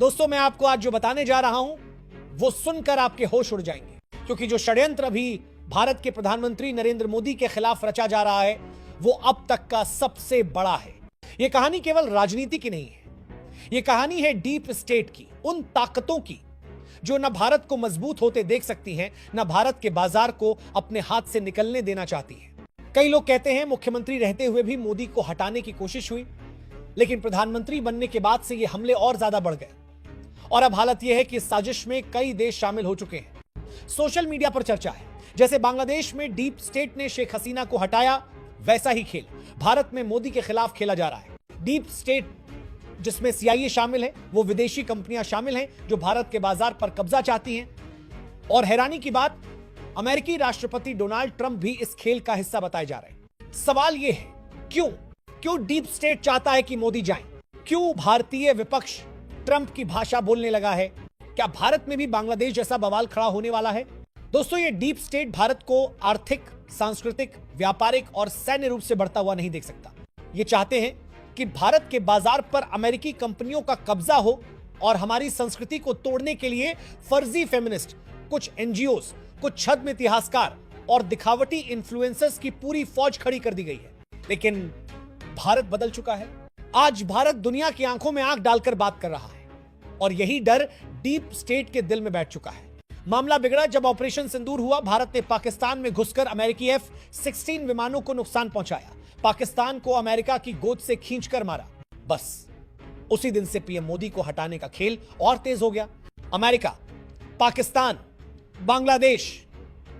दोस्तों, मैं आपको आज जो बताने जा रहा हूं वो सुनकर आपके होश उड़ जाएंगे, क्योंकि जो षड्यंत्र अभी भारत के प्रधानमंत्री नरेंद्र मोदी के खिलाफ रचा जा रहा है वो अब तक का सबसे बड़ा है। यह कहानी केवल राजनीति की नहीं है, यह कहानी है डीप स्टेट की, उन ताकतों की जो न भारत को मजबूत होते देख सकती हैं, न भारत के बाजार को अपने हाथ से निकलने देना चाहती हैं। कई लोग कहते हैं मुख्यमंत्री रहते हुए भी मोदी को हटाने की कोशिश हुई, लेकिन प्रधानमंत्री बनने के बाद से ये हमले और ज्यादा बढ़ गए और अब हालत यह है कि इस साजिश में कई देश शामिल हो चुके हैं। सोशल मीडिया पर चर्चा है, जैसे बांग्लादेश में डीप स्टेट ने शेख हसीना को हटाया, वैसा ही खेल भारत में मोदी के खिलाफ खेला जा रहा है। डीप स्टेट जिसमें CIA शामिल है, वो विदेशी कंपनियां शामिल हैं जो भारत के बाजार पर कब्जा चाहती हैं। और हैरानी की बात, अमेरिकी राष्ट्रपति डोनाल्ड ट्रंप भी इस खेल का हिस्सा बताए जा रहे हैं। सवाल यह है, क्यों डीप स्टेट चाहता है कि मोदी जाएं? क्यों भारतीय विपक्ष ट्रंप की भाषा बोलने लगा है? क्या भारत में भी बांग्लादेश जैसा बवाल खड़ा होने वाला है? दोस्तों, ये डीप स्टेट भारत को आर्थिक, सांस्कृतिक, व्यापारिक और सैन्य रूप से बढ़ता हुआ नहीं देख सकता। ये चाहते हैं कि भारत के बाजार पर अमेरिकी कंपनियों का कब्जा हो और हमारी संस्कृति को तोड़ने के लिए फर्जी फेमिनिस्ट, कुछ NGOs, कुछ छद्म इतिहासकार और दिखावटी इन्फ्लुएंसर्स की पूरी फौज खड़ी कर दी गई है। लेकिन भारत बदल चुका है। आज भारत दुनिया की आंखों में आंख डालकर बात कर रहा है और यही डर डीप स्टेट के दिल में बैठ चुका है। मामला बिगड़ा जब ऑपरेशन सिंदूर हुआ। भारत ने पाकिस्तान में घुसकर अमेरिकी F-16 विमानों को नुकसान पहुंचाया, पाकिस्तान को अमेरिका की गोद से खींचकर मारा। बस उसी दिन से पीएम मोदी को हटाने का खेल और तेज हो गया। अमेरिका, पाकिस्तान, बांग्लादेश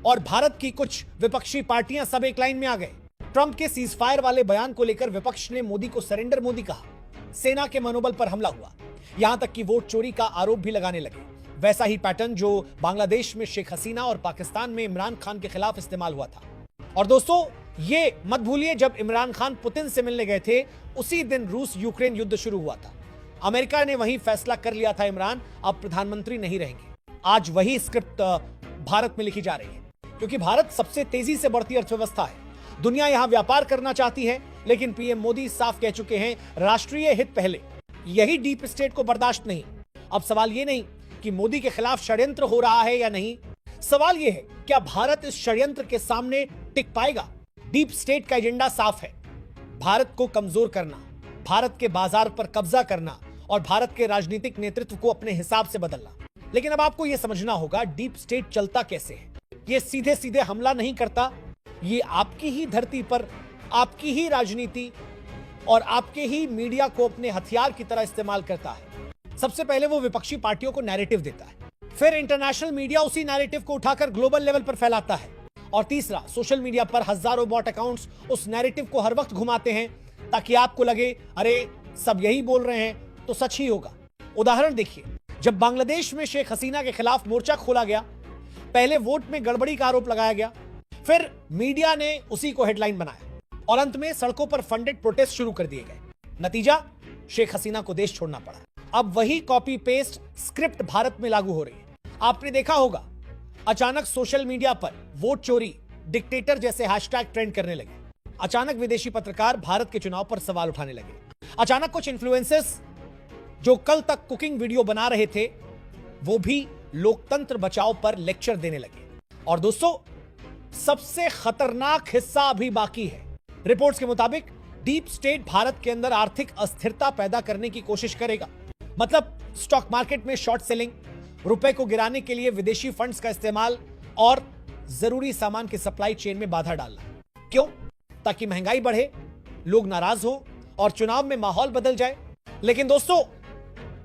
और भारत की कुछ विपक्षी पार्टियां सब एक लाइन में आ गए। ट्रंप के सीज फायर वाले बयान को लेकर विपक्ष ने मोदी को सरेंडर मोदी कहा, सेना के मनोबल पर हमला हुआ, यहां तक कि वोट चोरी का आरोप भी लगाने लगे। वैसा ही पैटर्न जो बांग्लादेश में शेख हसीना और पाकिस्तान में इमरान खान के खिलाफ इस्तेमाल हुआ था। और दोस्तों, ये मत भूलिए, जब इमरान खान पुतिन से मिलने गए थे उसी दिन रूस यूक्रेन युद्ध शुरू हुआ था। अमेरिका ने वही फैसला कर लिया था, इमरान अब प्रधानमंत्री नहीं रहेंगे। आज वही स्क्रिप्ट भारत में लिखी जा रही है, क्योंकि भारत सबसे तेजी से बढ़ती अर्थव्यवस्था है। दुनिया यहां व्यापार करना चाहती है, लेकिन पीएम मोदी साफ कह चुके हैं, राष्ट्रीय हित पहले। यही डीप स्टेट को बर्दाश्त नहीं। अब सवाल यह नहीं कि मोदी के खिलाफ षड्यंत्र हो रहा है या नहीं, सवाल यह है क्या भारत इस षड्यंत्र के सामने टिक पाएगा? डीप स्टेट का एजेंडा साफ है, भारत को कमजोर करना, भारत के बाजार पर कब्जा करना और भारत के राजनीतिक नेतृत्व को अपने हिसाब से बदलना। लेकिन अब आपको यह समझना होगा डीप स्टेट चलता कैसे है। यह सीधे सीधे हमला नहीं करता, ये आपकी ही धरती पर आपकी ही राजनीति और आपके ही मीडिया को अपने हथियार की तरह इस्तेमाल करता है। सबसे पहले वो विपक्षी पार्टियों को नैरेटिव देता है, फिर इंटरनेशनल मीडिया उसी नैरेटिव को उठाकर ग्लोबल लेवल पर फैलाता है, और तीसरा सोशल मीडिया पर हजारों बॉट अकाउंट्स उस नैरेटिव को हर वक्त घुमाते हैं ताकि आपको लगे अरे सब यही बोल रहे हैं तो सच ही होगा। उदाहरण देखिए, जब बांग्लादेश में शेख हसीना के खिलाफ मोर्चा खोला गया, पहले वोट में गड़बड़ी का आरोप लगाया गया, फिर मीडिया ने उसी को हेडलाइन बनाया और अंत में सड़कों पर फंडेड प्रोटेस्ट शुरू कर दिए गए। नतीजा, शेख हसीना को देश छोड़ना पड़ा। अब वही कॉपी पेस्ट स्क्रिप्ट भारत में लागू हो रही है। आपने देखा होगा, अचानक सोशल मीडिया पर वोट चोरी, डिक्टेटर जैसे हैशटैग ट्रेंड करने लगे। अचानक विदेशी पत्रकार भारत के चुनाव पर सवाल उठाने लगे। अचानक कुछ इन्फ्लुएंसर्स जो कल तक कुकिंग वीडियो बना रहे थे वो भी लोकतंत्र बचाओ पर लेक्चर देने लगे। और दोस्तों, सबसे खतरनाक हिस्सा अभी बाकी है। रिपोर्ट्स के मुताबिक डीप स्टेट भारत के अंदर आर्थिक अस्थिरता पैदा करने की कोशिश करेगा। मतलब स्टॉक मार्केट में शॉर्ट सेलिंग, रुपए को गिराने के लिए विदेशी फंड्स का इस्तेमाल और जरूरी सामान की सप्लाई चेन में बाधा डालना। क्यों? ताकि महंगाई बढ़े, लोग नाराज हो और चुनाव में माहौल बदल जाए। लेकिन दोस्तों,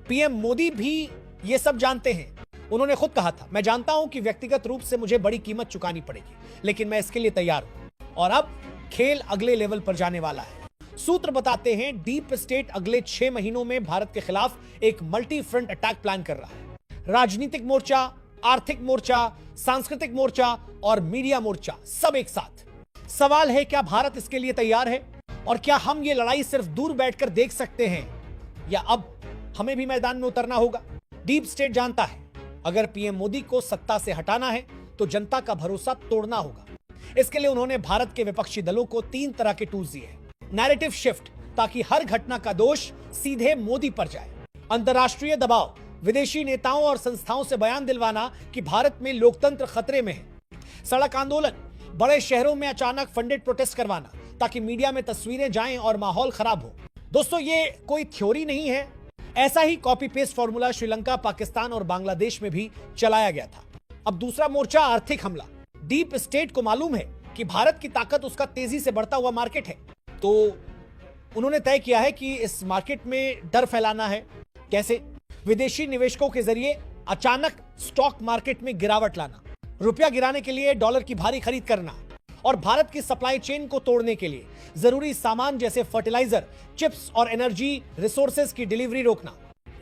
पीएम मोदी भी ये सब जानते हैं। उन्होंने खुद कहा था, मैं जानता हूं कि व्यक्तिगत रूप से मुझे बड़ी कीमत चुकानी पड़ेगी, लेकिन मैं इसके लिए तैयार हूं। और अब खेल अगले लेवल पर जाने वाला है। सूत्र बताते हैं डीप स्टेट अगले 6 महीनों में भारत के खिलाफ एक मल्टी फ्रंट अटैक प्लान कर रहा है। राजनीतिक मोर्चा, आर्थिक मोर्चा, सांस्कृतिक मोर्चा और मीडिया मोर्चा सब एक साथ। सवाल है, क्या भारत इसके लिए तैयार है? और क्या हम ये लड़ाई सिर्फ दूर बैठकर देख सकते हैं या अब हमें भी मैदान में उतरना होगा? डीप स्टेट जानता है, अगर पीएम मोदी को सत्ता से हटाना है तो जनता का भरोसा तोड़ना होगा। इसके लिए उन्होंने भारत के विपक्षी दलों को 3 तरह के टूल्स दिए हैं। नैरेटिव शिफ्ट, ताकि हर घटना का दोष सीधे मोदी पर जाए। अंतर्राष्ट्रीय दबाव, विदेशी नेताओं और संस्थाओं से बयान दिलवाना कि भारत में लोकतंत्र खतरे में है, सड़क आंदोलन, बड़े शहरों में अचानक फंडेड प्रोटेस्ट करवाना ताकि मीडिया में तस्वीरें जाएं और माहौल खराब हो। दोस्तों, ये कोई थ्योरी नहीं है, ऐसा ही copy paste formula Sri Lanka, Pakistan और बांग्लादेश में भी चलाया गया था। अब दूसरा मोर्चा, आर्थिक हमला। डीप स्टेट को मालूम है कि भारत की ताकत उसका तेजी से बढ़ता हुआ मार्केट है, तो उन्होंने तय किया है कि इस मार्केट में डर फैलाना है। कैसे? विदेशी निवेशकों के जरिए अचानक स्टॉक मार्केट में गिरावट लाना, रुपया गिराने के लिए डॉलर की भारी खरीद करना और भारत की सप्लाई चेन को तोड़ने के लिए जरूरी सामान जैसे फर्टिलाइजर, चिप्स और एनर्जी रिसोर्सेज की डिलीवरी रोकना।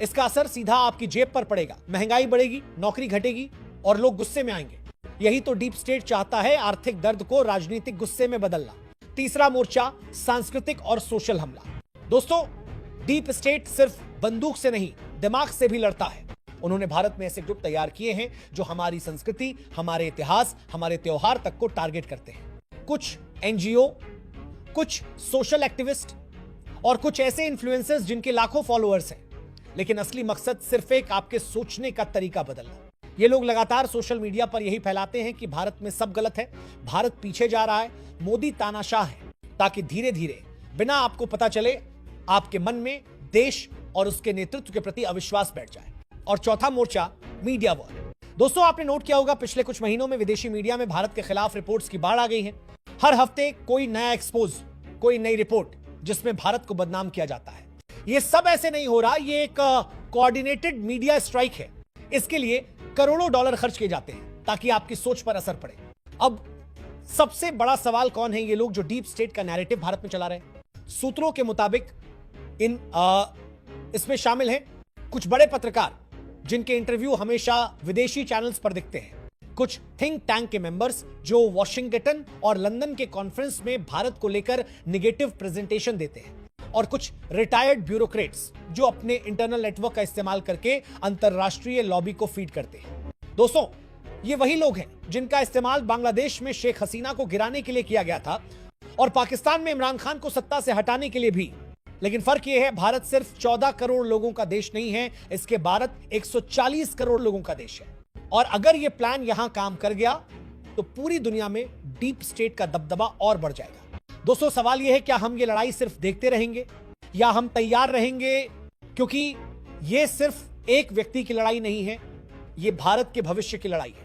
इसका असर सीधा आपकी जेब पर पड़ेगा, महंगाई बढ़ेगी, नौकरी घटेगी और लोग गुस्से में आएंगे। यही तो डीप स्टेट चाहता है, आर्थिक दर्द को राजनीतिक गुस्से में बदलना। तीसरा मोर्चा, सांस्कृतिक और सोशल हमला। दोस्तों, डीप स्टेट सिर्फ बंदूक से नहीं, दिमाग से भी लड़ता है। उन्होंने भारत में ऐसे ग्रुप तैयार किए हैं जो हमारी संस्कृति, हमारे इतिहास, हमारे त्योहार तक को टारगेट करते हैं। कुछ एनजीओ, कुछ सोशल एक्टिविस्ट और कुछ ऐसे इन्फ्लुएंसर्स जिनके लाखों फॉलोअर्स हैं, लेकिन असली मकसद सिर्फ एक आपके सोचने का तरीका बदलना। ये लोग लगातार सोशल मीडिया पर यही फैलाते हैं कि भारत में सब गलत है, भारत पीछे जा रहा है, मोदी तानाशाह है, ताकि धीरे धीरे बिना आपको पता चले आपके मन में देश और उसके नेतृत्व के प्रति अविश्वास बैठ जाए। और चौथा मोर्चा, मीडिया वॉर। दोस्तों, आपने नोट किया होगा पिछले कुछ महीनों में विदेशी मीडिया में भारत के खिलाफ रिपोर्ट्स की बाढ़ आ गई है। हर हफ्ते कोई नया एक्सपोज, कोई नई रिपोर्ट जिसमें भारत को बदनाम किया जाता है। ये सब ऐसे नहीं हो रहा, ये एक कोऑर्डिनेटेड मीडिया स्ट्राइक है। इसके लिए करोड़ों डॉलर खर्च किए जाते हैं ताकि आपकी सोच पर असर पड़े। अब सबसे बड़ा सवाल, कौन है ये लोग जो डीप स्टेट का नैरेटिव भारत में चला रहे हैं? सूत्रों के मुताबिक इसमें शामिल हैं कुछ बड़े पत्रकार जिनके इंटरव्यू हमेशा विदेशी चैनल्स पर दिखते हैं, कुछ थिंक टैंक के मेंबर्स जो वॉशिंगटन और लंदन के कॉन्फ्रेंस में भारत को लेकर नेगेटिव प्रेजेंटेशन देते हैं, और कुछ रिटायर्ड ब्यूरोक्रेट्स जो अपने इंटरनल नेटवर्क का इस्तेमाल करके अंतरराष्ट्रीय लॉबी को फीड करते हैं। दोस्तों, ये वही लोग हैं जिनका इस्तेमाल बांग्लादेश में शेख हसीना को गिराने के लिए किया गया था और पाकिस्तान में इमरान खान को सत्ता से हटाने के लिए भी। लेकिन फर्क यह है, भारत सिर्फ 14 करोड़ लोगों का देश नहीं है, इसके भारत 140 करोड़ लोगों का देश है। और अगर यह प्लान यहां काम कर गया तो पूरी दुनिया में डीप स्टेट का दबदबा और बढ़ जाएगा। दोस्तों, सवाल यह है, क्या हम ये लड़ाई सिर्फ देखते रहेंगे या हम तैयार रहेंगे? क्योंकि यह सिर्फ एक व्यक्ति की लड़ाई नहीं है, यह भारत के भविष्य की लड़ाई है।